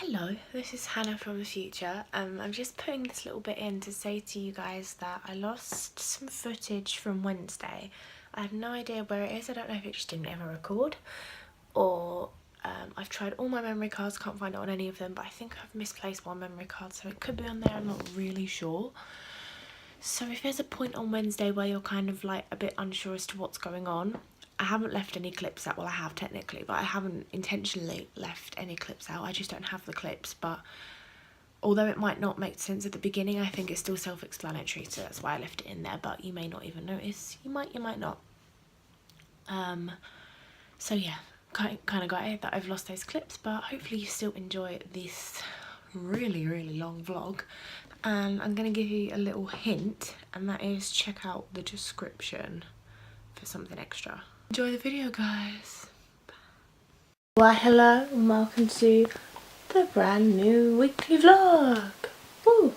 Hello, this is Hannah from the future. I'm just putting this little bit in to say to you guys that I lost some footage from Wednesday. I have no idea where it is. I don't know if it just didn't ever record or I've tried all my memory cards, can't find it on any of them, but I think I've misplaced one memory card, so it could be on there, I'm not really sure. So if there's a point on Wednesday where you're kind of like a bit unsure as to what's going on, I haven't left any clips out. Well, I have technically, but I haven't intentionally left any clips out. I just don't have the clips, but although it might not make sense at the beginning, I think it's still self-explanatory, so that's why I left it in there, but you may not even notice. You might not. So yeah, kind of got it that I've lost those clips, but hopefully you still enjoy this really long vlog. And I'm going to give you a little hint, and that is check out the description for something extra. Enjoy the video, guys. Why hello and welcome to the brand new weekly vlog. Woo.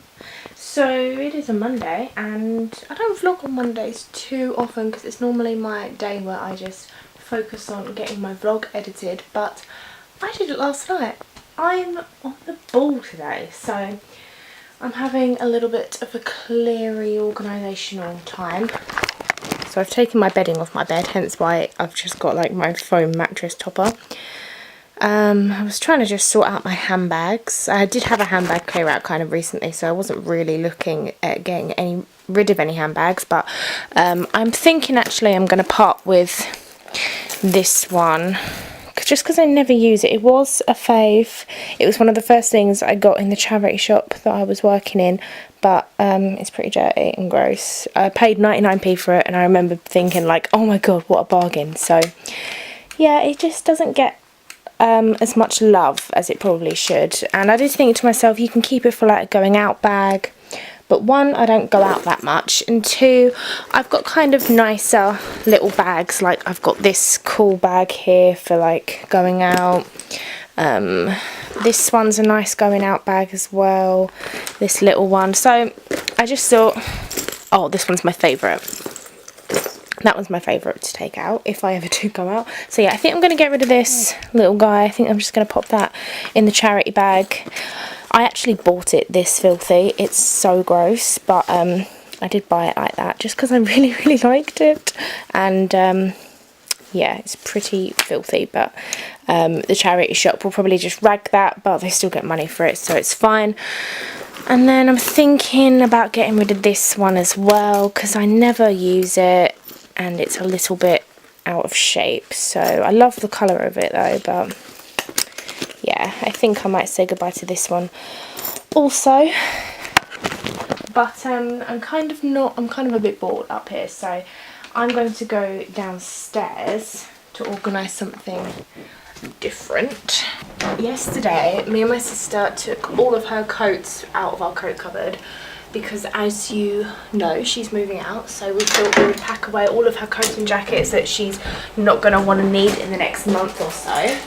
So it is a Monday, and I don't vlog on Mondays too often because it's normally my day where I just focus on getting my vlog edited, but I did it last night. I'm on the ball today, so I'm having a little bit of a cleary organisational time. So I've taken my bedding off my bed, hence why I've just got like my foam mattress topper. I was trying to just sort out my handbags. I did have a handbag clear out kind of recently, so I wasn't really looking at getting rid of any handbags, but I'm thinking actually I'm going to part with this one just because I never use it. It was a fave. It was one of the first things I got in the charity shop that I was working in, but it's pretty dirty and gross. I paid 99p for it, and I remember thinking like, oh my god, what a bargain. So yeah, it just doesn't get as much love as it probably should, and I did think to myself, you can keep it for like a going out bag, but one, I don't go out that much, and two, I've got kind of nicer little bags. Like I've got this cool bag here for like going out. This one's a nice going out bag as well, this little one. So I just thought, oh, this one's my favourite. That one's my favourite to take out if I ever do go out. So yeah, I think I'm going to get rid of this little guy. I think I'm just going to pop that in the charity bag. I actually bought it this filthy. It's so gross, but I did buy it like that just because I really liked it. And yeah, it's pretty filthy, but the charity shop will probably just rag that, but they still get money for it, so it's fine. And then I'm thinking about getting rid of this one as well because I never use it and it's a little bit out of shape. So I love the colour of it though, but yeah, I think I might say goodbye to this one also. But I'm kind of a bit bored up here, so I'm going to go downstairs to organise something different. Yesterday, me and my sister took all of her coats out of our coat cupboard because, as you know, she's moving out, so we thought we would pack away all of her coats and jackets that she's not going to want to need in the next month or so.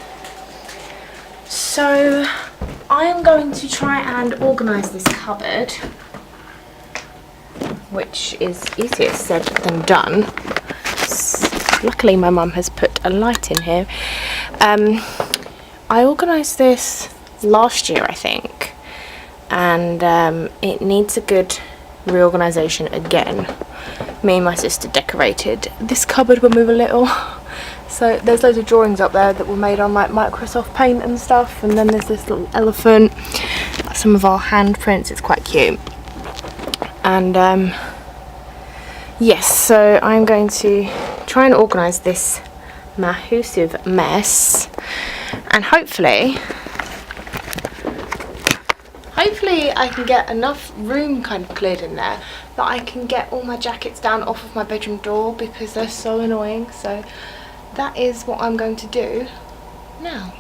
So I am going to try and organise this cupboard, which is easier said than done. Luckily my mum has put a light in here. I organised this last year, I think, and it needs a good reorganisation again. Me and my sister decorated this cupboard when we were little. So there's loads of drawings up there that were made on like Microsoft Paint and stuff, and then there's this little elephant, some of our handprints. It's quite cute. And yes, so I'm going to try and organise this massive mess, and hopefully I can get enough room kind of cleared in there that I can get all my jackets down off of my bedroom door because they're so annoying. So that is what I'm going to do now,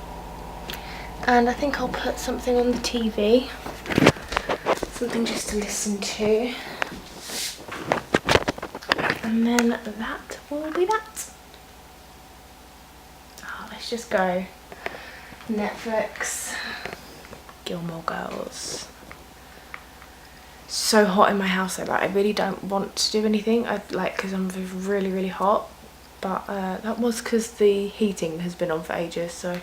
and I think I'll put something on the TV, something just to listen to, and then that will be that. Oh, let's just go Netflix, Gilmore Girls. So hot in my house, like I really don't want to do anything. Because I'm really hot, but that was because the heating has been on for ages, so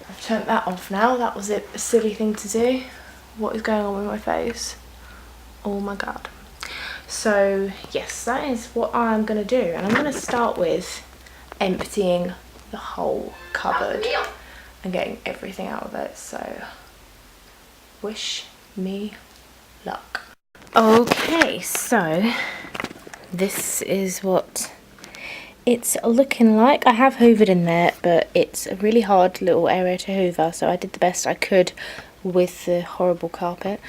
I've turned that off now. That was a silly thing to do. What is going on with my face? Oh my god. So yes, that is what I'm gonna do, and I'm gonna start with emptying the whole cupboard and getting everything out of it. So wish me luck. Okay, so this is what it's looking like. I have hoovered in there, but it's a really hard little area to hoover, so I did the best I could with the horrible carpet.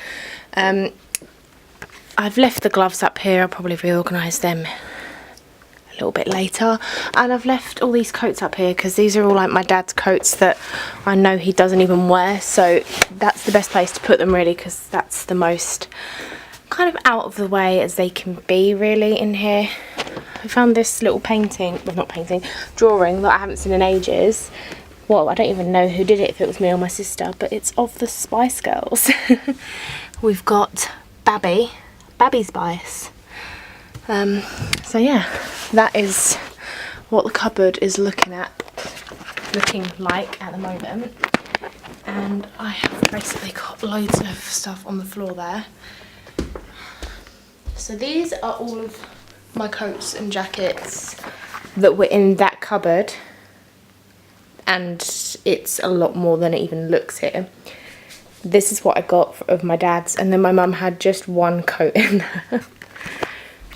I've left the gloves up here. I'll probably reorganise them a little bit later. And I've left all these coats up here because these are all like my dad's coats that I know he doesn't even wear. So that's the best place to put them really, because that's the most kind of out of the way as they can be really in here. I found this little painting, well not painting, drawing that I haven't seen in ages. Well, I don't even know who did it, if it was me or my sister, but it's of the Spice Girls. We've got Babby Spice. So yeah, that is what the cupboard is looking like at the moment. And I have basically got loads of stuff on the floor there. So these are all of my coats and jackets that were in that cupboard, and it's a lot more than it even looks here. This is what I got of my dad's, and then my mum had just one coat in there.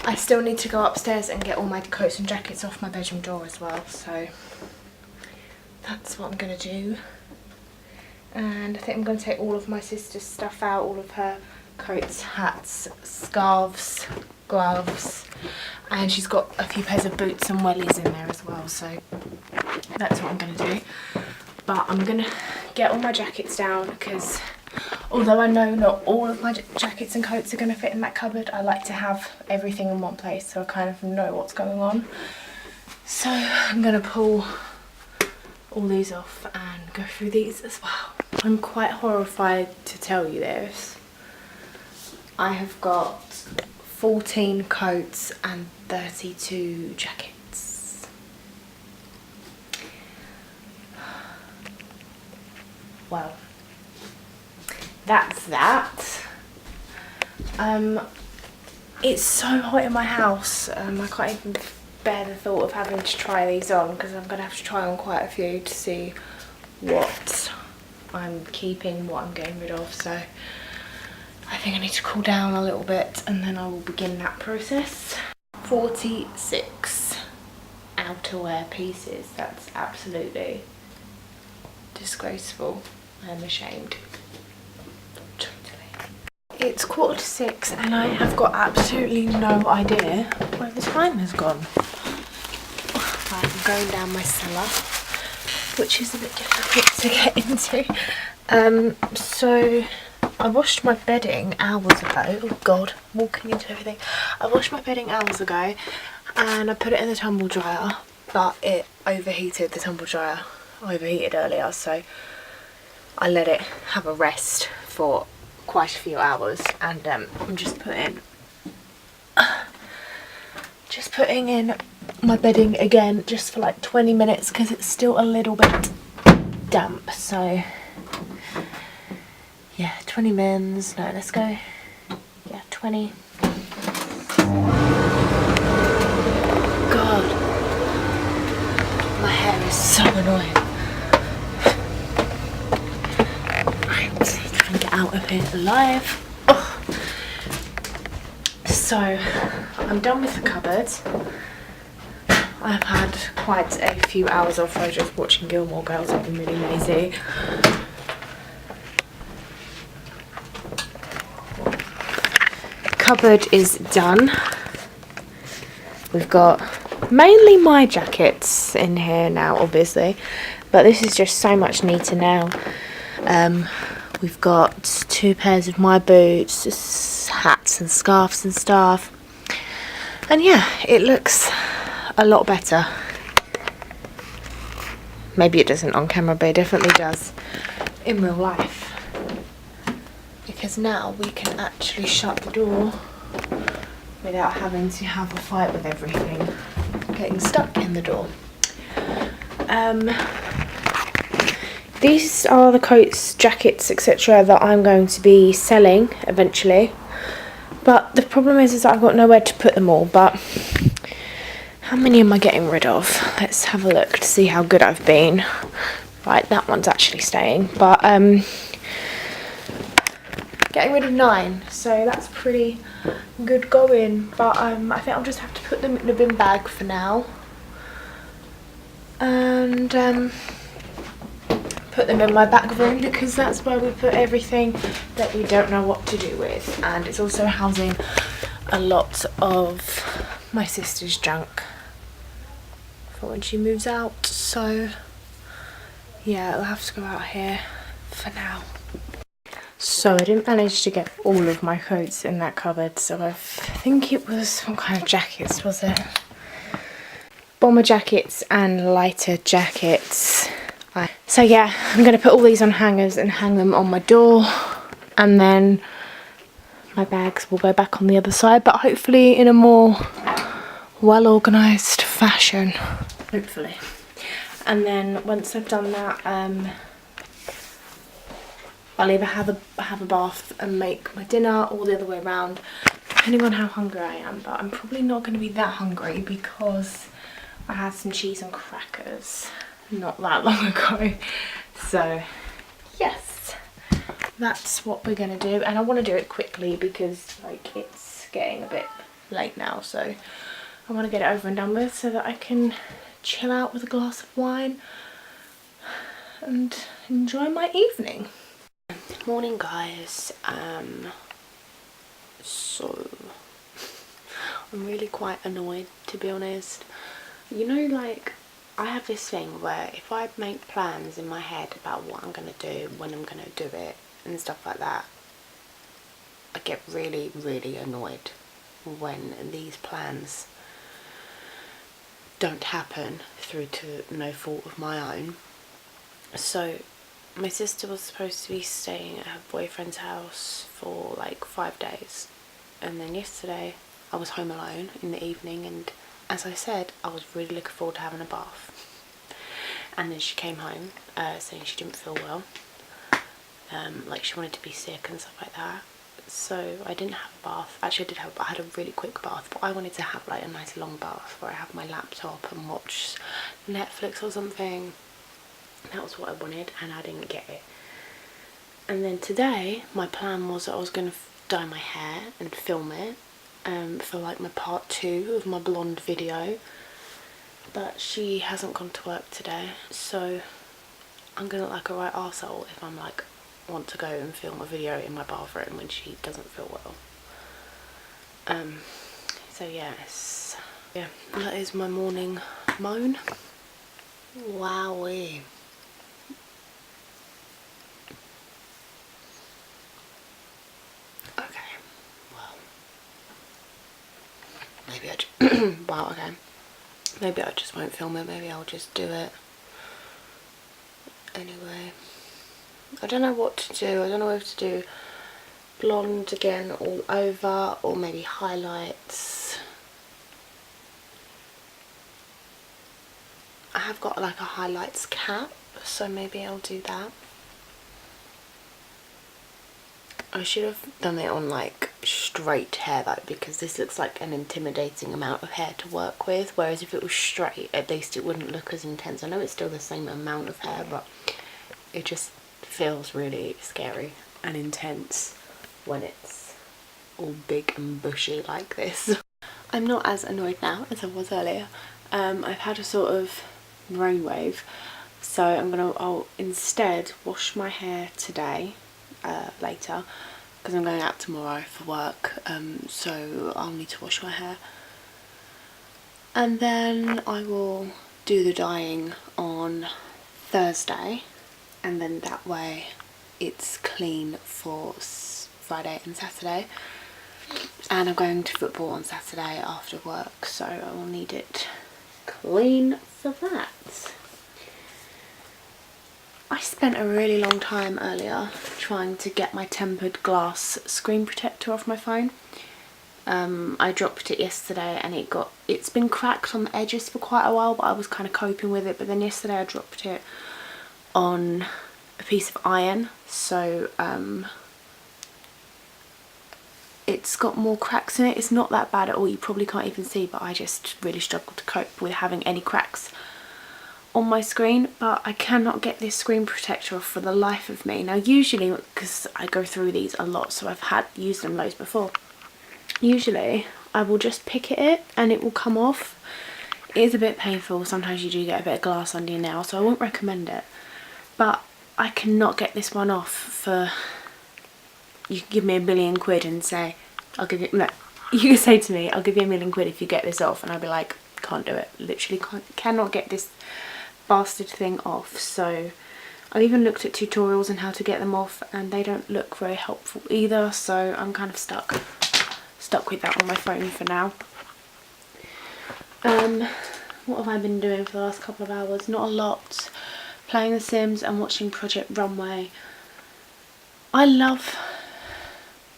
I still need to go upstairs and get all my coats and jackets off my bedroom door as well, so that's what I'm going to do. And I think I'm going to take all of my sister's stuff out, all of her coats, hats, scarves, gloves, and she's got a few pairs of boots and wellies in there as well, so that's what I'm going to do. But I'm going to get all my jackets down, because although I know not all of my jackets and coats are going to fit in that cupboard, I like to have everything in one place so I kind of know what's going on. So I'm going to pull all these off and go through these as well. I'm quite horrified to tell you this. I have got 14 coats and 32 jackets. Well, that's that. It's so hot in my house. I can't even bear the thought of having to try these on, because I'm going to have to try on quite a few to see what I'm keeping, what I'm getting rid of. So I think I need to cool down a little bit and then I will begin that process. 46 outerwear pieces. That's absolutely disgraceful. I'm ashamed. Totally. It's 5:45 and I have got absolutely no idea where the time has gone. Right, I'm going down my cellar, which is a bit difficult to get into. So I washed my bedding hours ago. Oh god, walking into everything. I washed my bedding hours ago and I put it in the tumble dryer, but it overheated. The tumble dryer overheated earlier, so I let it have a rest for quite a few hours, and I'm just putting in my bedding again just for like 20 minutes because it's still a little bit damp. So yeah, 20 mins. No, let's go. Yeah, 20. God, my hair is so annoying. Try and get out of here alive. Oh. So I'm done with the cupboard. I've had quite a few hours off. I was just watching Gilmore Girls. I've been really lazy. Cupboard is done. We've got mainly my jackets in here now, obviously, but this is just so much neater now. We've got 2 pairs of my boots, hats and scarves and stuff, and yeah, it looks a lot better. Maybe it doesn't on camera, but it definitely does in real life, because now we can actually shut the door without having to have a fight with everything getting stuck in the door. these are the coats, jackets, etc. that I'm going to be selling eventually. But the problem is that I've got nowhere to put them all. But how many am I getting rid of? Let's have a look to see how good I've been. Right, that one's actually staying. But getting rid of 9, so that's pretty good going. But I think I'll just have to put them in the bin bag for now, and put them in my back room, because that's where we put everything that we don't know what to do with, and it's also housing a lot of my sister's junk for when she moves out. So yeah, it'll have to go out here for now. So I didn't manage to get all of my coats in that cupboard, so I think it was, what kind of jackets was it? Bomber jackets and lighter jackets. So yeah, I'm going to put all these on hangers and hang them on my door, and then my bags will go back on the other side, but hopefully in a more well organised fashion, hopefully. And then once I've done that, I'll either have a bath and make my dinner, or the other way around, depending on how hungry I am. But I'm probably not going to be that hungry because I had some cheese and crackers not that long ago. So yes, that's what we're going to do. And I want to do it quickly because like it's getting a bit late now, so I want to get it over and done with so that I can chill out with a glass of wine and enjoy my evening. Morning guys. So I'm really quite annoyed, to be honest. You know, like, I have this thing where if I make plans in my head about what I'm gonna do, when I'm gonna do it and stuff like that, I get really, really annoyed when these plans don't happen through to no fault of my own. So my sister was supposed to be staying at her boyfriend's house for like 5 days, and then yesterday I was home alone in the evening, and as I said, I was really looking forward to having a bath. And then she came home saying she didn't feel well, like she wanted to be sick and stuff like that. So I didn't have a bath. Actually I had a really quick bath, but I wanted to have like a nice long bath where I have my laptop and watch Netflix or something. That was what I wanted, and I didn't get it. And then today my plan was that I was going to dye my hair and film it for like my part 2 of my blonde video, but she hasn't gone to work today, so I'm gonna look like a right arsehole if I'm like want to go and film a video in my bathroom when she doesn't feel well. So yes, yeah, that is my morning moan. Wowee. Okay, well, maybe wow, okay, maybe I just won't film it, maybe I'll just do it anyway. I don't know what to do. I don't know if to do blonde again all over, or maybe highlights. I have got like a highlights cap, so maybe I'll do that. I should have done it on like straight hair though, because this looks like an intimidating amount of hair to work with, whereas if it was straight, at least it wouldn't look as intense. I know it's still the same amount of hair, but it just feels really scary and intense when it's all big and bushy like this. I'm not as annoyed now as I was earlier. I've had a sort of brainwave, so I'll instead wash my hair today, later, because I'm going out tomorrow for work, so I'll need to wash my hair, and then I will do the dyeing on Thursday, and then that way it's clean for Friday and Saturday. And I'm going to football on Saturday after work, so I will need it clean for that. I spent a really long time earlier trying to get my tempered glass screen protector off my phone. I dropped it yesterday and it's been cracked on the edges for quite a while, but I was kind of coping with it. But then yesterday I dropped it on a piece of iron, so it's got more cracks in it. It's not that bad at all, you probably can't even see, but I just really struggle to cope with having any cracks on my screen. But I cannot get this screen protector off for the life of me. Now usually, because I go through these a lot, so I've used them loads before, usually I will just pick at it and it will come off. It is a bit painful, sometimes you do get a bit of glass under your nail, so I won't recommend it, but I cannot get this one off for, you can give me £1,000,000,000 and say, I'll give you, no, you can say to me, I'll give you £1,000,000 if you get this off, and I'll be like, can't do it, literally cannot get this bastard thing off. So I've even looked at tutorials on how to get them off, and they don't look very helpful either, so I'm kind of stuck with that on my phone for now. What have I been doing for the last couple of hours? Not a lot. Playing The Sims and watching Project Runway. I love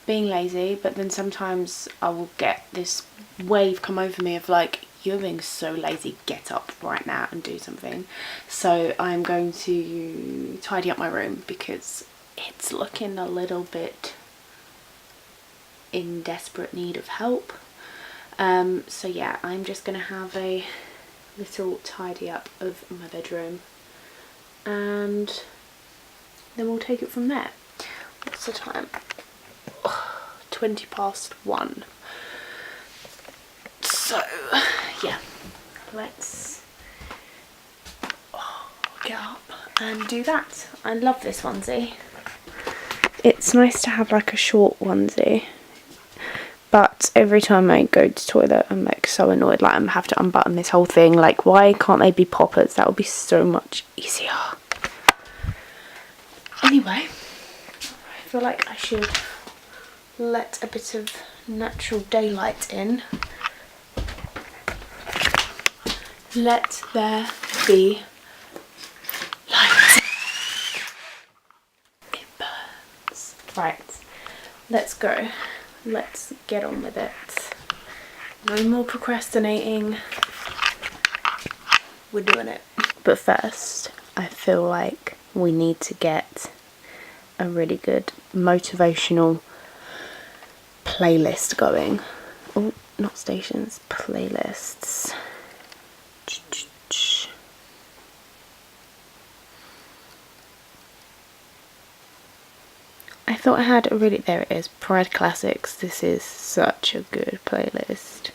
being lazy, but then sometimes I will get this wave come over me of like, you're being so lazy, get up right now and do something. So I'm going to tidy up my room because it's looking a little bit in desperate need of help. So yeah, I'm just gonna have a little tidy up of my bedroom and then we'll take it from there. What's the time? 1:20. So yeah, let's get up and do that. I love this onesie. It's nice to have like a short onesie, but every time I go to toilet I'm like so annoyed, like I'm have to unbutton this whole thing. Like, why can't they be poppers? That would be so much easier. Anyway, I feel like I should let a bit of natural daylight in. Let there be light. It burns. Right, let's go. Let's get on with it. No more procrastinating. We're doing it. But first, I feel like we need to get a really good motivational playlist going. Oh, not stations, playlists. I thought I had a really, there it is, Pride Classics. This is such a good playlist.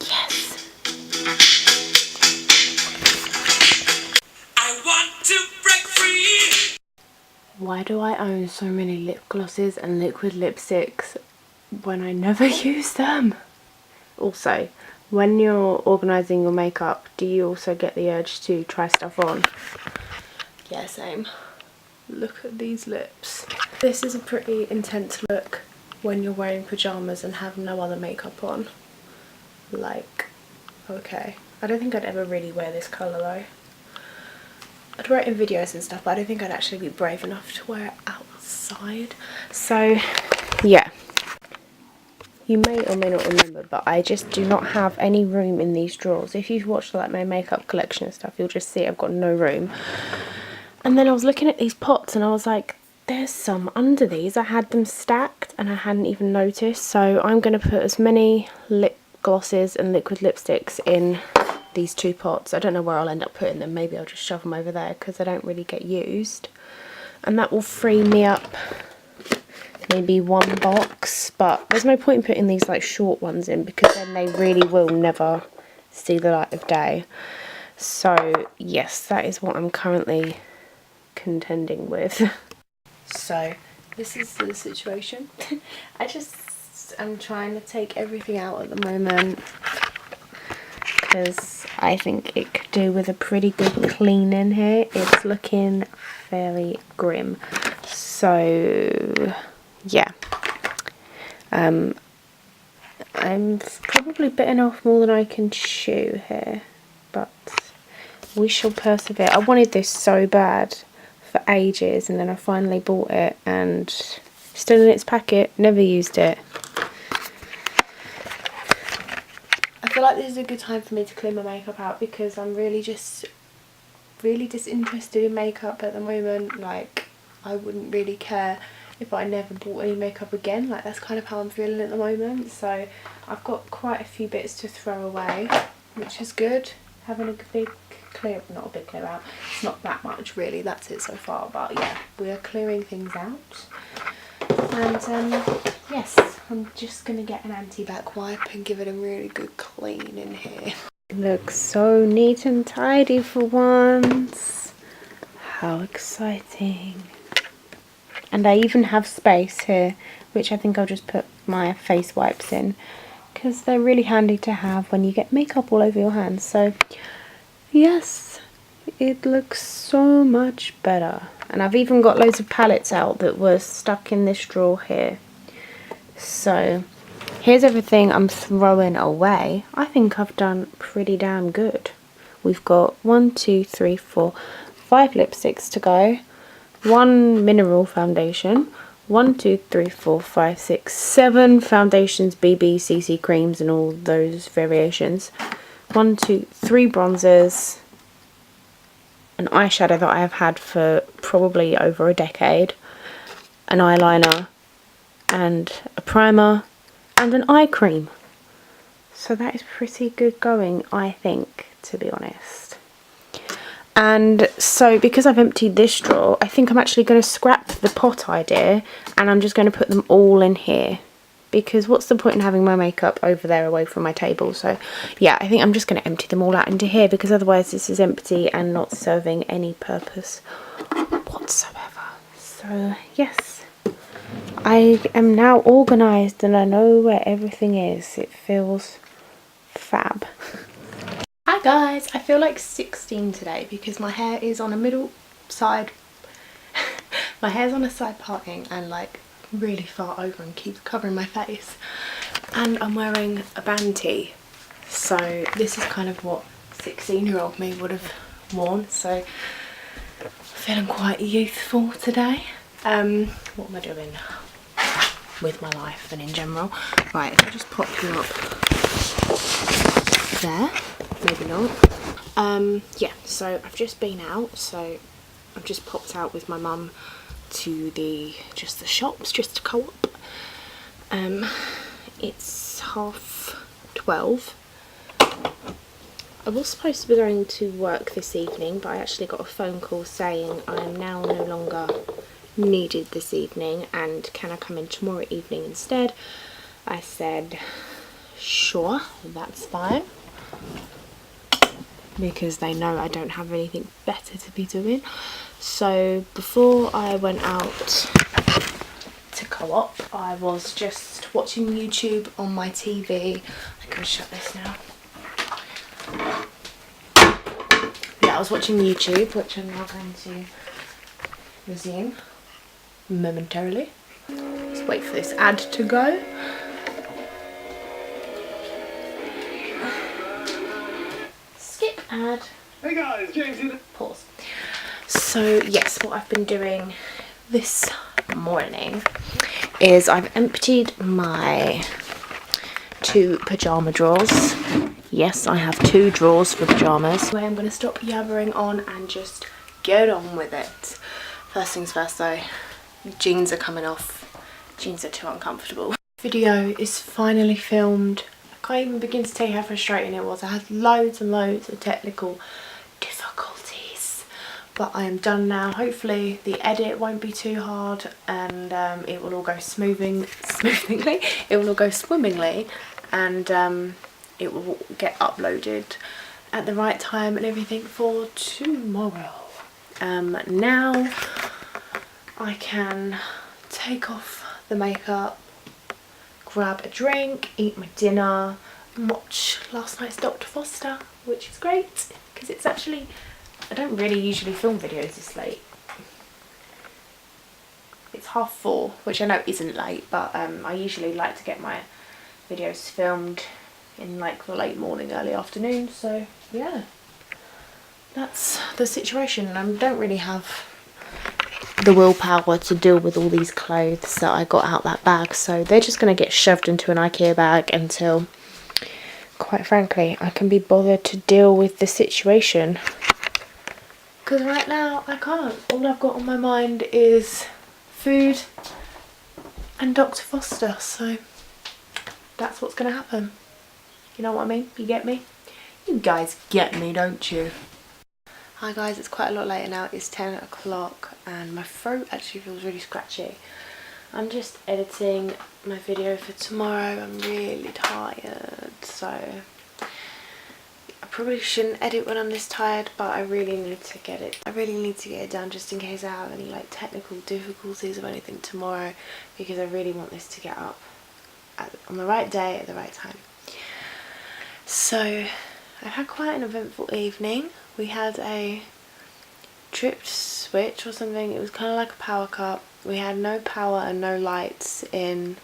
Yes. I want to break free. Why do I own so many lip glosses and liquid lipsticks when I never use them? Also, when you're organising your makeup, do you also get the urge to try stuff on? Yeah, same. Look at these lips. This is a pretty intense look when you're wearing pyjamas and have no other makeup on. Like, okay. I don't think I'd ever really wear this colour though. I'd wear it in videos and stuff, but I don't think I'd actually be brave enough to wear it outside. So, yeah. You may or may not remember, but I just do not have any room in these drawers. If you've watched like my makeup collection and stuff, you'll just see I've got no room. And then I was looking at these pots and I was like, there's some under these. I had them stacked and I hadn't even noticed. So I'm going to put as many lip glosses and liquid lipsticks in these two pots. I don't know where I'll end up putting them. Maybe I'll just shove them over there because they don't really get used. And that will free me up maybe one box. But there's no point in putting these like short ones in because then they really will never see the light of day. So yes, that is what I'm currently contending with. So this is the situation. I'm trying to take everything out at the moment because I think it could do with a pretty good clean in here. It's looking fairly grim. So yeah, I'm probably bitten off more than I can chew here, but we shall persevere. I wanted this so bad for ages, and then I finally bought it and still in its packet, never used it. I feel like this is a good time for me to clean my makeup out because I'm really just really disinterested in makeup at the moment. Like, I wouldn't really care if I never bought any makeup again. Like, that's kind of how I'm feeling at the moment. So I've got quite a few bits to throw away, which is good. Having a big clear, not a big clear out, it's not that much really, that's it so far, but yeah, we are clearing things out. And yes, I'm just gonna get an anti-bac wipe and give it a really good clean in here. It looks so neat and tidy for once. How exciting. And I even have space here, which I think I'll just put my face wipes in, because they're really handy to have when you get makeup all over your hands. So yes, it looks so much better. And I've even got loads of palettes out that were stuck in this drawer here. So here's everything I'm throwing away. I think I've done pretty damn good. We've got 1, 2, 3, 4, 5 lipsticks to go, 1 mineral foundation, 1, 2, 3, 4, 5, 6, 7 foundations, BB, CC creams and all those variations, 1, 2, 3 bronzers, an eyeshadow that I have had for probably over a decade, an eyeliner and a primer and an eye cream. So that is pretty good going, I think, to be honest. And so because I've emptied this drawer, I think I'm actually going to scrap the pot idea and I'm just going to put them all in here, because what's the point in having my makeup over there away from my table? So yeah, I think I'm just going to empty them all out into here, because otherwise this is empty and not serving any purpose whatsoever. So yes, I am now organised and I know where everything is. It feels fab. Hi guys, I feel like 16 today because my hair is on a middle side, my hair's on a side parting and like really far over and keeps covering my face, and I'm wearing a band tee, so this is kind of what 16-year-old me would have worn, so I'm feeling quite youthful today. What am I doing with my life and in general? Right, if I just pop you up there, maybe not. Yeah, so I've just been out, so I've just popped out with my mum to the shops just to co-op. It's 12:30. I was supposed to be going to work this evening, but I actually got a phone call saying I'm now no longer needed this evening and can I come in tomorrow evening instead. I said sure, that's fine, because they know I don't have anything better to be doing. So before I went out to co-op, I was just watching YouTube on my TV. I can shut this now. Yeah, I was watching YouTube, which I'm now going to resume momentarily. Just wait for this ad to go. Skip ad. Hey guys, James here. Pause. So yes, what I've been doing this morning is I've emptied my 2 pyjama drawers. Yes, I have 2 drawers for pyjamas. So I'm going to stop yabbering on and just get on with it. First things first though, jeans are coming off. Jeans are too uncomfortable. Video is finally filmed. I can't even begin to tell you how frustrating it was. I had loads and loads of technical difficulties, but I am done now. Hopefully the edit won't be too hard and it will all go swimmingly, and it will get uploaded at the right time and everything for tomorrow. Now I can take off the makeup, grab a drink, eat my dinner and watch last night's Dr. Foster, which is great because it's actually, I don't really usually film videos this late. It's 4:30, which I know isn't late, but I usually like to get my videos filmed in like the late morning, early afternoon. So yeah, that's the situation, and I don't really have the willpower to deal with all these clothes that I got out that bag, so they're just going to get shoved into an IKEA bag until, quite frankly, I can be bothered to deal with the situation. because right now I can't. All I've got on my mind is food and Dr. Foster, so that's what's gonna happen. You know what I mean? You get me? You guys get me, don't you? Hi guys, it's quite a lot later now. It's 10 o'clock and my throat actually feels really scratchy. I'm just editing my video for tomorrow. I'm really tired, so I probably shouldn't edit when I'm this tired, but I really need to get it. I really need to get it done just in case I have any like technical difficulties or anything tomorrow, because I really want this to get up on the right day at the right time. So I've had quite an eventful evening. We had a tripped switch or something. It was kind of like a power cut. We had no power and no lights in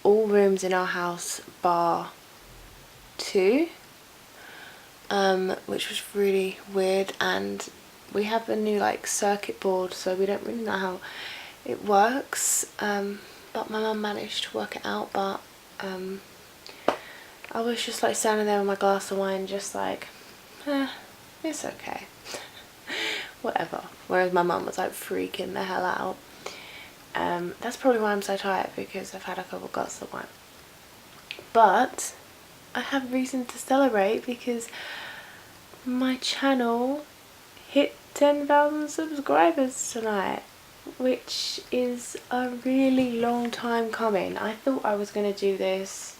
all rooms in our house bar 2, which was really weird. And we have a new like circuit board, so we don't really know how it works, but my mum managed to work it out. But I was just like standing there with my glass of wine, just like, it's okay. Whatever. Whereas my mum was like freaking the hell out. That's probably why I'm so tired, because I've had a couple glasses of wine. But I have reason to celebrate because my channel hit 10,000 subscribers tonight, which is a really long time coming. I thought I was going to do this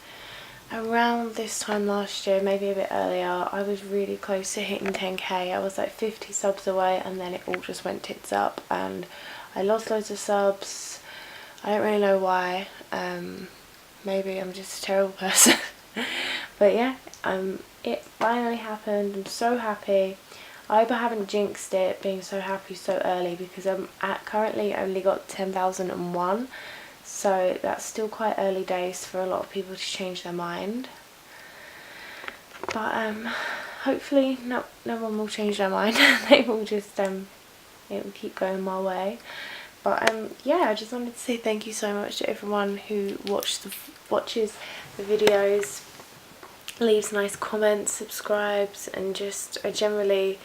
around this time last year, maybe a bit earlier. I was really close to hitting 10k. I was like 50 subs away, and then it all just went tits up and I lost loads of subs. I don't really know why. Maybe I'm just a terrible person. But yeah, it finally happened. I'm so happy. I hope I haven't jinxed it being so happy so early, because I'm currently only got 10,001. So that's still quite early days for a lot of people to change their mind. But hopefully no one will change their mind. They will just it will keep going my way. But yeah, I just wanted to say thank you so much to everyone who watches the videos, leaves nice comments, subscribes, and just I generally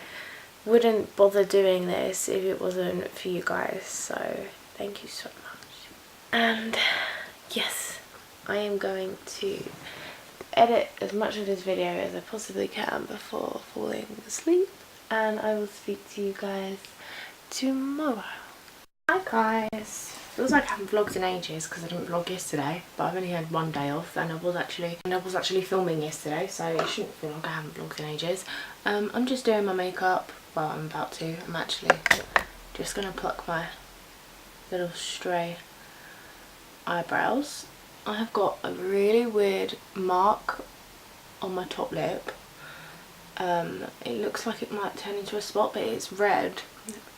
wouldn't bother doing this if it wasn't for you guys. So thank you so much. And yes, I am going to edit as much of this video as I possibly can before falling asleep, and I will speak to you guys tomorrow. Hi guys. Feels like I haven't vlogged in ages because I didn't vlog yesterday, but I've only had one day off, and I was actually filming yesterday, so it shouldn't feel like I haven't vlogged in ages. I'm just doing my makeup. Well, I'm about to. I'm actually just gonna pluck my little stray eyebrows. I have got a really weird mark on my top lip. It looks like it might turn into a spot, but it's red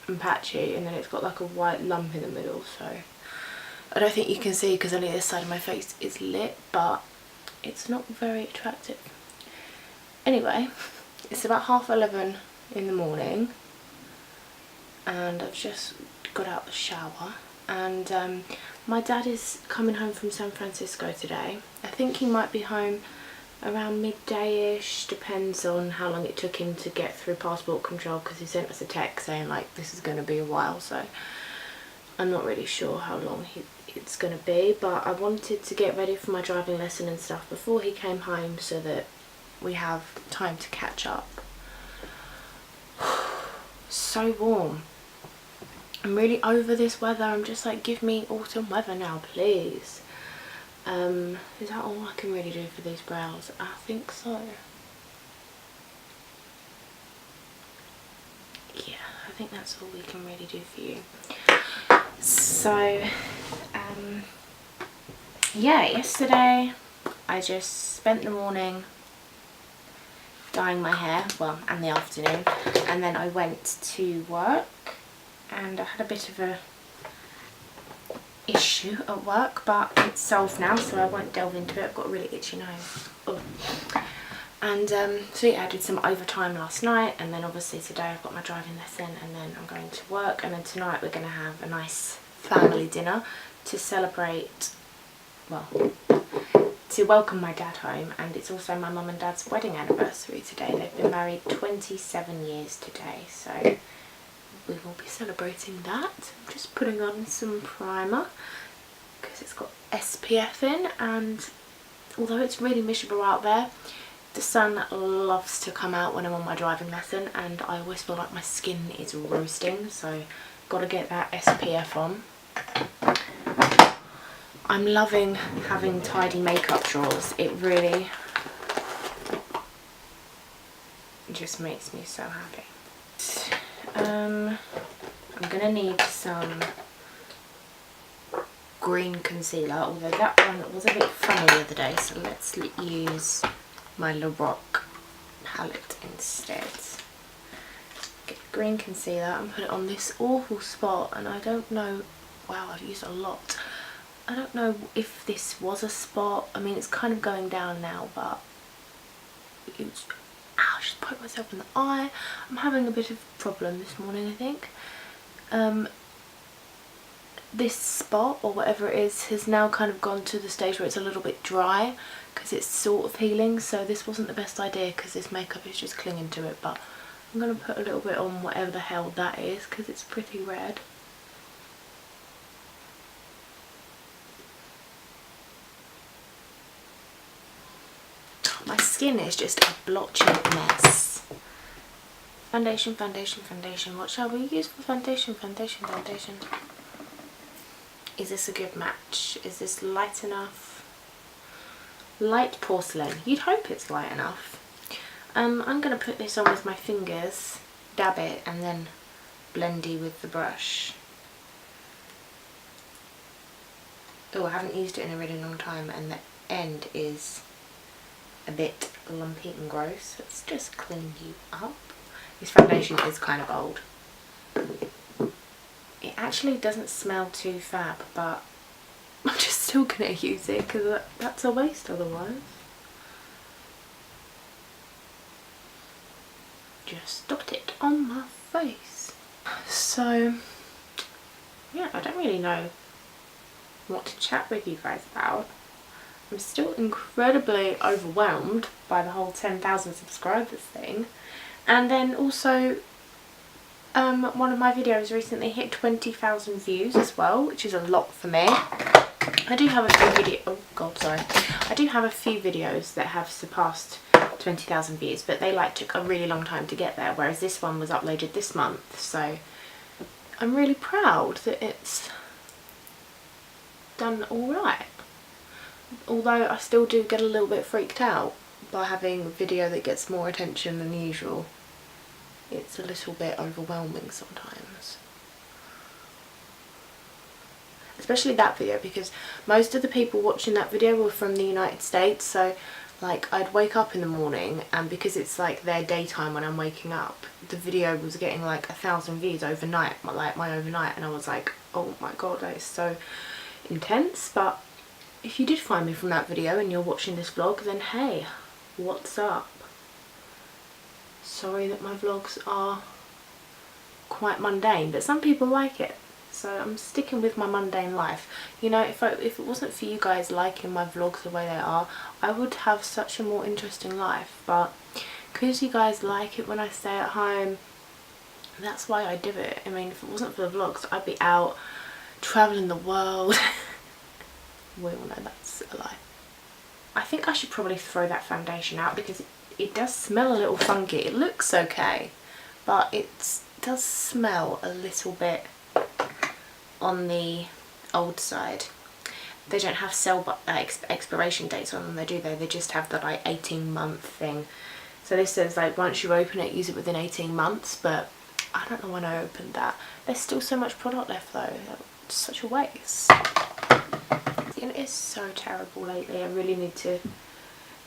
and patchy, and then it's got like a white lump in the middle, so I don't think you can see because only this side of my face is lit, but it's not very attractive. Anyway, it's about 11:30 in the morning and I've just got out the shower, and my dad is coming home from San Francisco today. I think he might be home around midday-ish, depends on how long it took him to get through passport control, because he sent us a text saying like this is going to be a while, so I'm not really sure how long it's going to be. But I wanted to get ready for my driving lesson and stuff before he came home so that we have time to catch up. So warm. I'm really over this weather. I'm just like, give me autumn weather now, please. Is that all I can really do for these brows? I think so. Yeah, I think that's all we can really do for you. So, yeah, yesterday I just spent the morning dyeing my hair, well, and the afternoon, and then I went to work, and I had a bit of a issue at work, but it's solved now, so I won't delve into it. I've got a really itchy nose. Oh. And so yeah, I did some overtime last night, and then obviously today I've got my driving lesson, and then I'm going to work, and then tonight we're going to have a nice family dinner to celebrate, well, to welcome my dad home, and it's also my mum and dad's wedding anniversary today. They've been married 27 years today, so we will be celebrating that. I'm just putting on some primer because it's got SPF in, and although it's really miserable out there, the sun loves to come out when I'm on my driving lesson, and I always feel like my skin is roasting, so gotta get that SPF on. I'm loving having tidy makeup drawers. It really just makes me so happy. I'm gonna need some green concealer, although that one was a bit funny the other day, so let's use my Lorac palette instead. Get green concealer and put it on this awful spot, and I don't know, wow, I've used a lot. I don't know if this was a spot. I mean, it's kind of going down now, but it's, ow, I just poked myself in the eye. I'm having a bit of a problem this morning, I think. This spot, or whatever it is, has now kind of gone to the stage where it's a little bit dry because it's sort of healing, so this wasn't the best idea because this makeup is just clinging to it, but I'm going to put a little bit on whatever the hell that is because it's pretty red. My skin is just a blotchy mess. Foundation, foundation, foundation. What shall we use for foundation? Foundation, foundation. Is this a good match? Is this light enough? Light porcelain. You'd hope it's light enough. I'm going to put this on with my fingers, dab it, and then blendy with the brush. Oh, I haven't used it in a really long time, and the end is a bit lumpy and gross. Let's just clean you up. This foundation is kind of old. It actually doesn't smell too fab, but I'm just still going to use it because that's a waste otherwise. Just dot it on my face. So, yeah, I don't really know what to chat with you guys about. I'm still incredibly overwhelmed by the whole 10,000 subscribers thing. And then also, one of my videos recently hit 20,000 views as well, which is a lot for me. I do have a few videos that have surpassed 20,000 views, but they took a really long time to get there, whereas this one was uploaded this month, so I'm really proud that it's done alright. Although I still do get a little bit freaked out by having a video that gets more attention than usual. It's a little bit overwhelming sometimes. Especially that video, because most of the people watching that video were from the United States, so like I'd wake up in the morning, and because it's like their daytime when I'm waking up, the video was getting like 1,000 views overnight, my overnight, and I was like, oh my god, that is so intense. But if you did find me from that video and you're watching this vlog, then hey, what's up? Sorry that my vlogs are quite mundane, but some people like it, so I'm sticking with my mundane life. You know, if it wasn't for you guys liking my vlogs the way they are, I would have such a more interesting life, but because you guys like it when I stay at home, that's why I do it. I mean, if it wasn't for the vlogs, I'd be out travelling the world. We all know that's a lie. I think I should probably throw that foundation out because it does smell a little funky. It looks okay, but it does smell a little bit on the old side. They don't have expiration dates on them, do they? They just have the like 18-month thing. So this says like once you open it, use it within 18 months, but I don't know when I opened that. There's still so much product left though. It's such a waste. It is so terrible lately. I really need to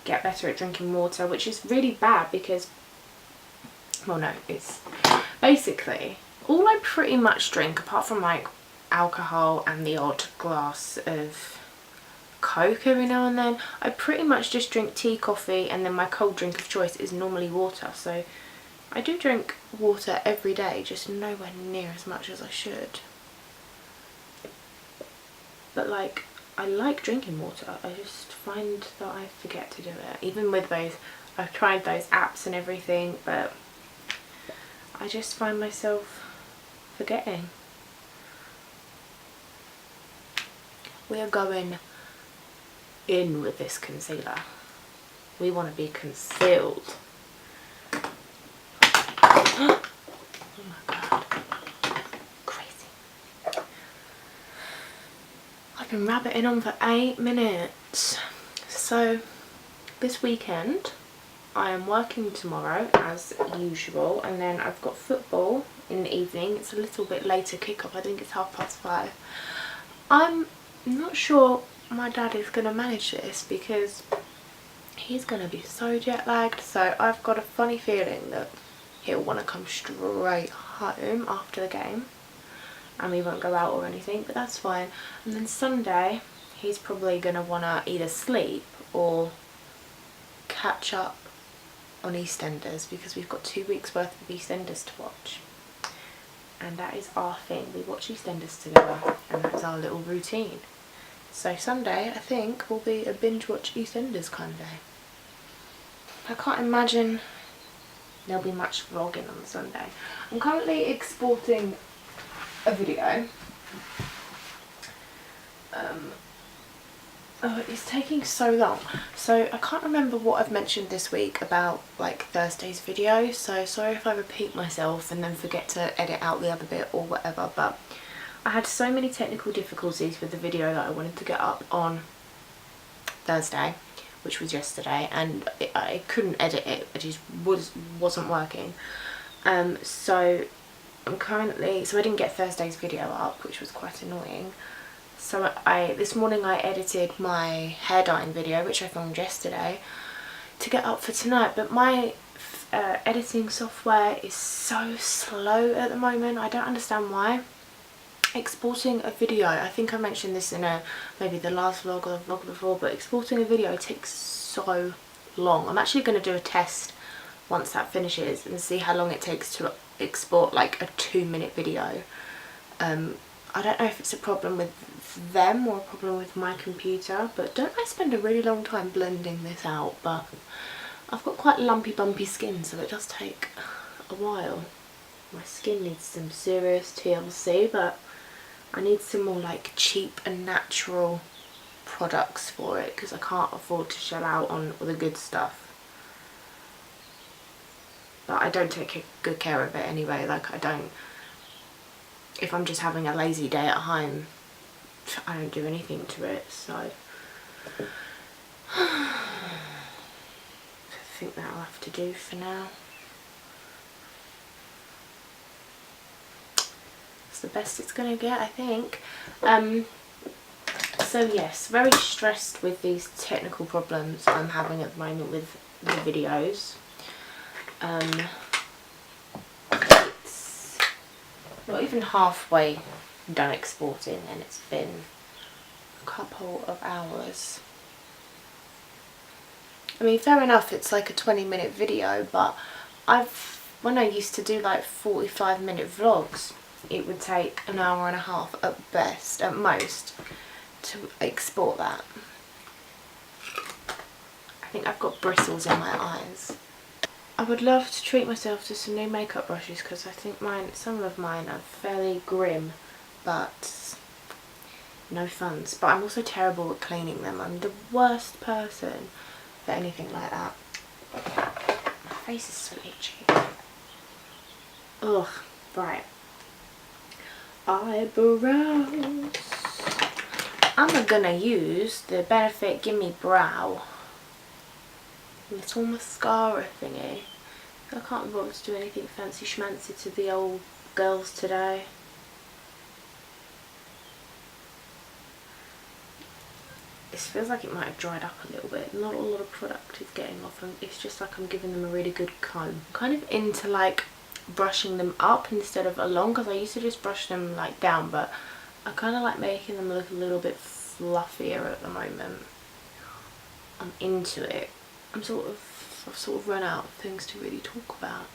get better at drinking water, which is really bad because, well no, it's basically all I pretty much drink, apart from like alcohol and the odd glass of Coke every now and then, I pretty much just drink tea, coffee, and then my cold drink of choice is normally water. So I do drink water every day, just nowhere near as much as I should. But like, I like drinking water. I just find that I forget to do it. Even with those, I've tried those apps and everything, but I just find myself forgetting. We are going in with this concealer. We want to be concealed. Oh my god. Crazy. I've been rabbiting on for 8 minutes. So this weekend I am working tomorrow as usual, and then I've got football in the evening. It's a little bit later kick-off. I think it's 5:30. I'm not sure my dad is going to manage this because he's going to be so jet lagged, so I've got a funny feeling that he'll want to come straight home after the game and we won't go out or anything, but that's fine. And then Sunday he's probably going to want to either sleep or catch up on EastEnders because we've got 2 weeks worth of EastEnders to watch, and that is our thing. We watch EastEnders together and that's our little routine. So Sunday I think will be a binge watch EastEnders kind of day. I can't imagine there'll be much vlogging on Sunday. I'm currently exporting a video. Oh, it's taking so long. So I can't remember what I've mentioned this week about like Thursday's video, so sorry if I repeat myself and then forget to edit out the other bit or whatever, but I had so many technical difficulties with the video that I wanted to get up on Thursday, which was yesterday, and I couldn't edit it. It just wasn't working. So I'm currently, so I didn't get Thursday's video up, which was quite annoying. So this morning I edited my hair dyeing video, which I filmed yesterday, to get up for tonight, but my editing software is so slow at the moment. I don't understand why. Exporting a video, I think I mentioned this in maybe the last vlog or the vlog before, but exporting a video takes so long. I'm actually going to do a test once that finishes and see how long it takes to export like a 2-minute video. I don't know if it's a problem with them or a problem with my computer, but don't I spend a really long time blending this out, but I've got quite lumpy bumpy skin, so it does take a while. My skin needs some serious TLC, but I need some more like cheap and natural products for it because I can't afford to shell out on all the good stuff. But I don't take good care of it anyway. Like I don't, if I'm just having a lazy day at home, I don't do anything to it, so I think that'll have to do for now. It's the best it's gonna get, I think. So yes, very stressed with these technical problems I'm having at the moment with the videos. It's not even halfway done exporting and it's been a couple of hours. I mean, fair enough, it's like a 20-minute video, but when I used to do like 45-minute vlogs, it would take an hour and a half at best, at most, to export that. I think I've got bristles in my eyes. I would love to treat myself to some new makeup brushes because I think some of mine are fairly grim, but no funs. But I'm also terrible at cleaning them. I'm the worst person for anything like that. My face is so itchy. Ugh, right. Eyebrows. I'm gonna use the Benefit Gimme Brow little mascara thingy. I can't be bothered to do anything fancy schmancy to the old girls today. This feels like it might have dried up a little bit. Not a lot of product is getting off, and it's just like I'm giving them a really good comb. I'm kind of into like brushing them up instead of along, because I used to just brush them like down, but I kind of like making them look a little bit fluffier at the moment. I'm into it. I've sort of run out of things to really talk about.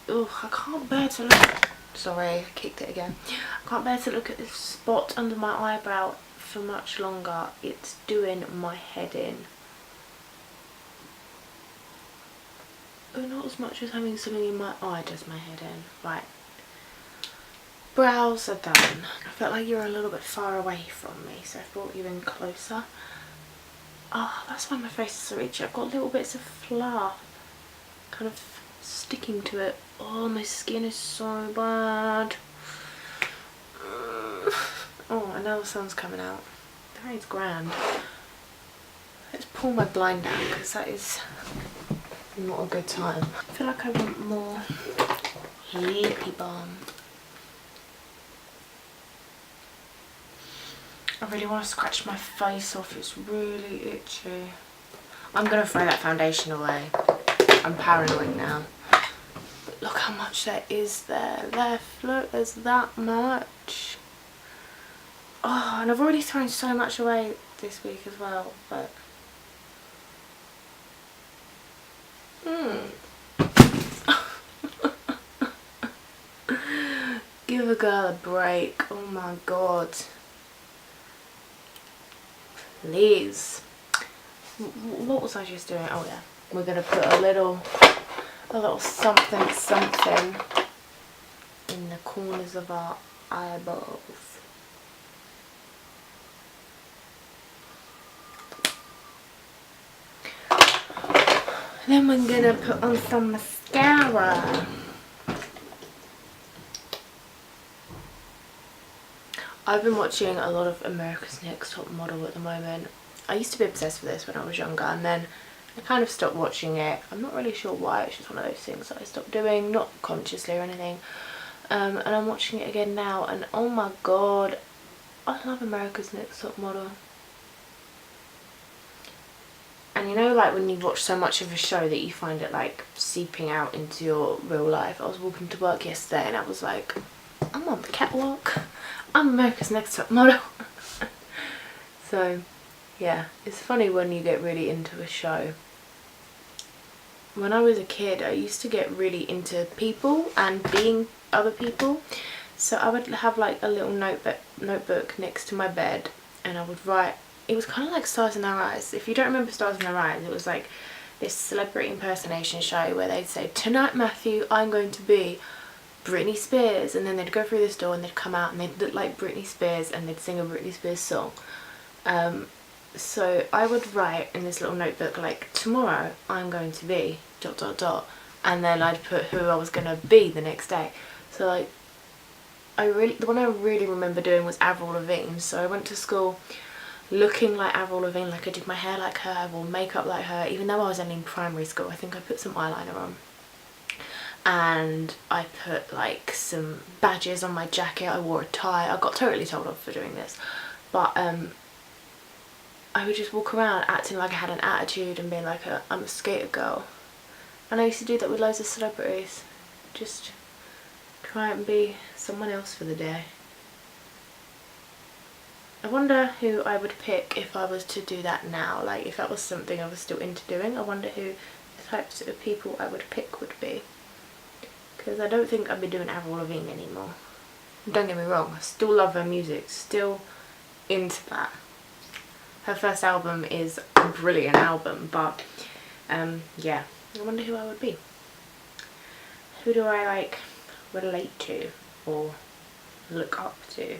Ugh, I can't bear to look. Sorry, I kicked it again. I can't bear to look at this spot under my eyebrow for much longer. It's doing my head in. But not as much as having something in my eye does my head in. Right. Brows are done. I felt like you were a little bit far away from me, so I brought you in closer. Oh, that's why my face is so itchy. I've got little bits of fluff kind of sticking to it. Oh, my skin is so bad. Oh, and now the sun's coming out. That is grand. Let's pull my blind down because that is not a good time. I feel like I want more lippy balm. I really want to scratch my face off, it's really itchy. I'm going to throw that foundation away. I'm paranoid now. But look how much there is there. Look, there's that much. Oh, and I've already thrown so much away this week as well, but... Give a girl a break. Oh my god. Please. What was I just doing? Oh yeah, we're gonna put a little something something in the corners of our eyeballs. Then we're gonna put on some mascara. I've been watching a lot of America's Next Top Model at the moment. I used to be obsessed with this when I was younger, and then I kind of stopped watching it. I'm not really sure why, it's just one of those things that I stopped doing, not consciously or anything. And I'm watching it again now, and oh my god, I love America's Next Top Model. And you know, like when you watch so much of a show that you find it like seeping out into your real life. I was walking to work yesterday and I was like, I'm on the catwalk. I'm America's Next Top Model. So yeah, it's funny when you get really into a show. When I was a kid, I used to get really into people and being other people. So I would have like a little notebook next to my bed, and I would write. It was kind of like Stars in Their Eyes. If you don't remember Stars in Their Eyes, it was like this celebrity impersonation show where they'd say, tonight Matthew, I'm going to be Britney Spears, and then they'd go through this door and they'd come out and they'd look like Britney Spears and they'd sing a Britney Spears song. So I would write in this little notebook like, tomorrow I'm going to be ... and then I'd put who I was going to be the next day. So like, the one I really remember doing was Avril Lavigne. So I went to school looking like Avril Lavigne, like I did my hair like her, I wore makeup like her, even though I was only in primary school. I think I put some eyeliner on. And I put like some badges on my jacket, I wore a tie. I got totally told off for doing this, but I would just walk around acting like I had an attitude and being like, I'm a skater girl. And I used to do that with loads of celebrities, just try and be someone else for the day. I wonder who I would pick if I was to do that now, like if that was something I was still into doing. I wonder who the types of people I would pick would be. Because I don't think I'd be doing Avril Lavigne anymore. Don't get me wrong, I still love her music, still into that. Her first album is a brilliant album, but yeah, I wonder who I would be. Who do I like relate to or look up to?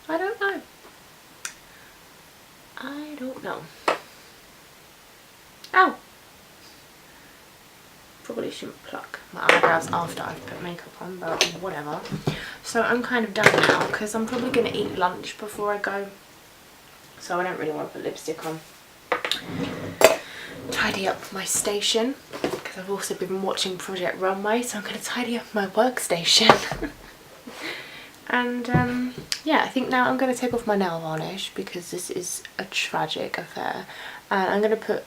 I don't know. I don't know. Ow! Probably shouldn't pluck my eyebrows after I've put makeup on, but whatever. So I'm kind of done now because I'm probably going to eat lunch before I go. So I don't really want to put lipstick on. Tidy up my station because I've also been watching Project Runway, so I'm going to tidy up my workstation. And yeah, I think now I'm going to take off my nail varnish because this is a tragic affair. And I'm going to put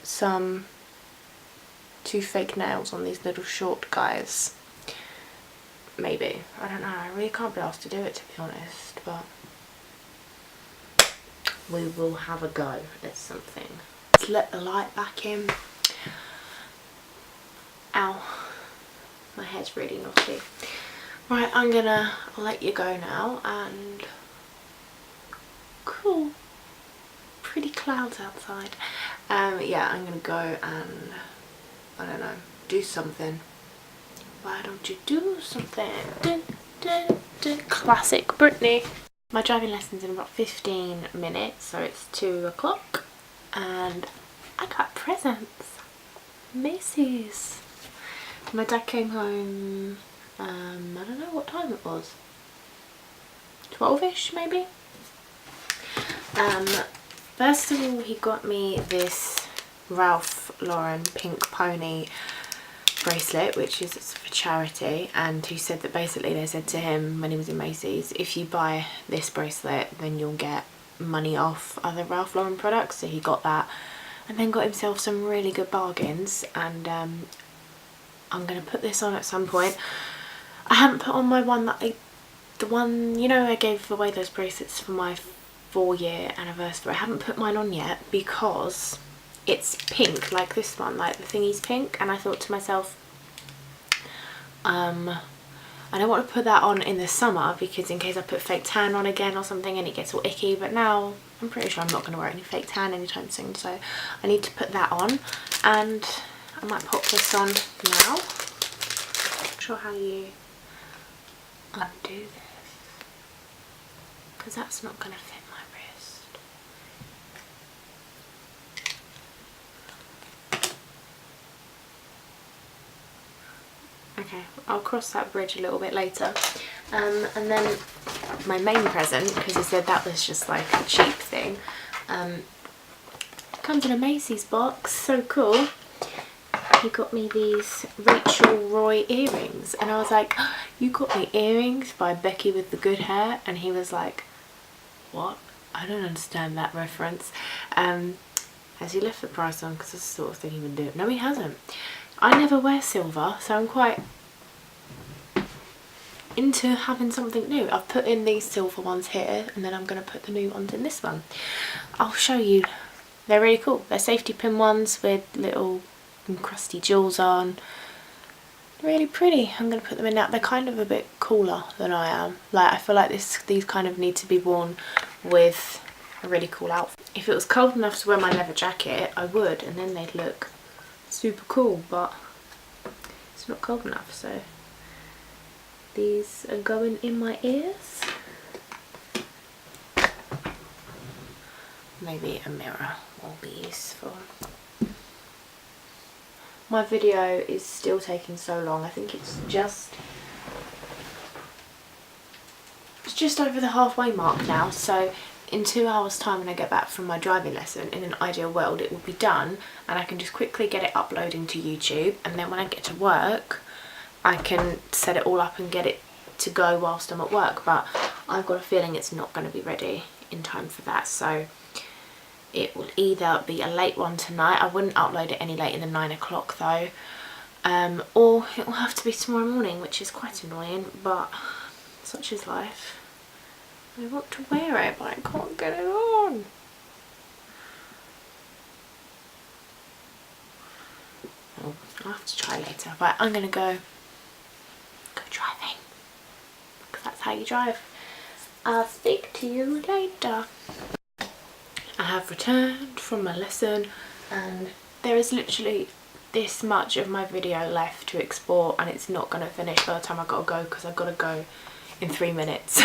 two fake nails on these little short guys. Maybe. I don't know. I really can't be asked to do it, to be honest. But we will have a go at something. Let's let the light back in. Ow. My hair's really naughty. Right, I'm gonna let you go now and cool. Pretty clouds outside. Yeah, I'm gonna go and, I don't know, do something. Why don't you do something? Dun, dun, dun. Classic Brittany. My driving lesson's in about 15 minutes, so it's 2 o'clock, and I got presents. Macy's. My dad came home, I don't know what time it was, 12ish maybe. First of all, he got me this Ralph Lauren pink pony bracelet, which is for charity, and he said that basically they said to him when he was in Macy's, if you buy this bracelet then you'll get money off other Ralph Lauren products. So he got that, and then got himself some really good bargains, and I'm gonna put this on at some point. I haven't put on my one that the one, you know, I gave away those bracelets for my 4-year anniversary. I haven't put mine on yet because it's pink like this one, like the thingy's pink, and I thought to myself, I don't want to put that on in the summer because in case I put fake tan on again or something and it gets all icky, but now I'm pretty sure I'm not going to wear any fake tan anytime soon, so I need to put that on, and I might pop this on now. I'm not sure how you undo this because that's not going to fit my wrist. Okay, I'll cross that bridge a little bit later. And then my main present, because he said that was just like a cheap thing, comes in a Macy's box. So cool. He got me these Rachel Roy earrings, and I was like, oh, you got me earrings by Becky with the good hair? And he was like, what? I don't understand that reference. Has he left the price on? Because that's the sort of thing he would do. No, he hasn't. I never wear silver, so I'm quite into having something new. I've put in these silver ones here, and then I'm going to put the new ones in this one. I'll show you. They're really cool. They're safety pin ones with little crusty jewels on. Really pretty. I'm going to put them in now. They're kind of a bit cooler than I am. Like, I feel like these kind of need to be worn with a really cool outfit. If it was cold enough to wear my leather jacket, I would, and then they'd look super cool, but it's not cold enough, so these are going in my ears. Maybe a mirror will be useful. My video is still taking so long. I think it's just over the halfway mark now, so in 2 hours time when I get back from my driving lesson, in an ideal world it will be done and I can just quickly get it uploading to YouTube, and then when I get to work I can set it all up and get it to go whilst I'm at work, but I've got a feeling it's not going to be ready in time for that, so it will either be a late one tonight. I wouldn't upload it any later than 9 o'clock though, or it will have to be tomorrow morning, which is quite annoying, but such is life. I want to wear it, but I can't get it on. Oh, I'll have to try later. But I'm gonna go driving, because that's how you drive. I'll speak to you later. I have returned from my lesson, and there is literally this much of my video left to export, and it's not gonna finish by the time I gotta go, because I've gotta go in 3 minutes.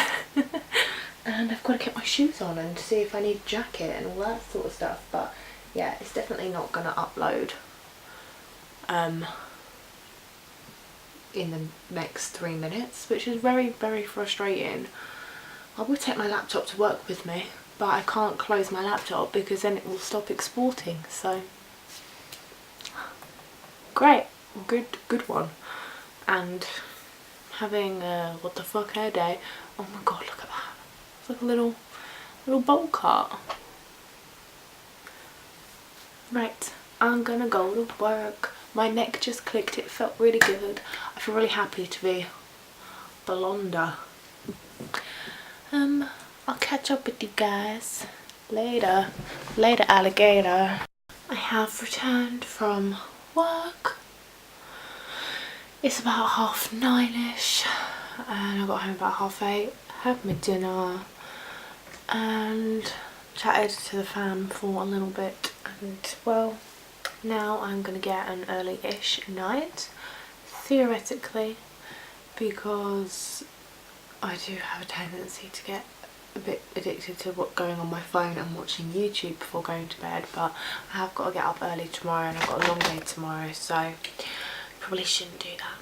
And I've got to get my shoes on and see if I need a jacket and all that sort of stuff, but yeah, it's definitely not going to upload in the next 3 minutes, which is very, very frustrating. I would take my laptop to work with me, but I can't close my laptop because then it will stop exporting, so great, good one. And having a what the fuck hair day. Oh my god, look at that. It's like a little bowl cut. Right, I'm gonna go to work. My neck just clicked, it felt really good. I feel really happy to be blonder. I'll catch up with you guys later. Later, alligator. I have returned from work. It's about 9:30ish, and I got home about 8:30. Had my dinner, and chatted to the fam for a little bit, and well, now I'm gonna get an early-ish night, theoretically, because I do have a tendency to get a bit addicted to what's going on my phone and watching YouTube before going to bed, but I have got to get up early tomorrow and I've got a long day tomorrow, so probably shouldn't do that.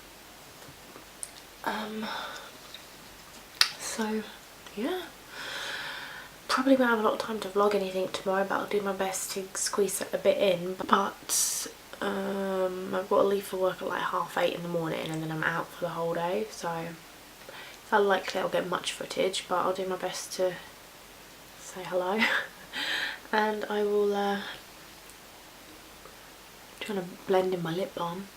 So yeah, probably won't have a lot of time to vlog anything tomorrow, but I'll do my best to squeeze it a bit in. But I've got to leave for work at like 8:30 in the morning, and then I'm out for the whole day, so it's unlikely I'll get much footage, but I'll do my best to say hello. And I will trying to blend in my lip balm.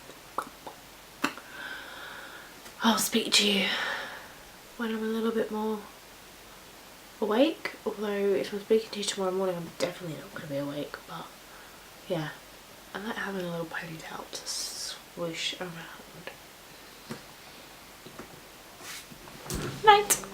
I'll speak to you when I'm a little bit more awake, although if I'm speaking to you tomorrow morning I'm definitely not going to be awake, but yeah, I like having a little ponytail to swoosh around. Night!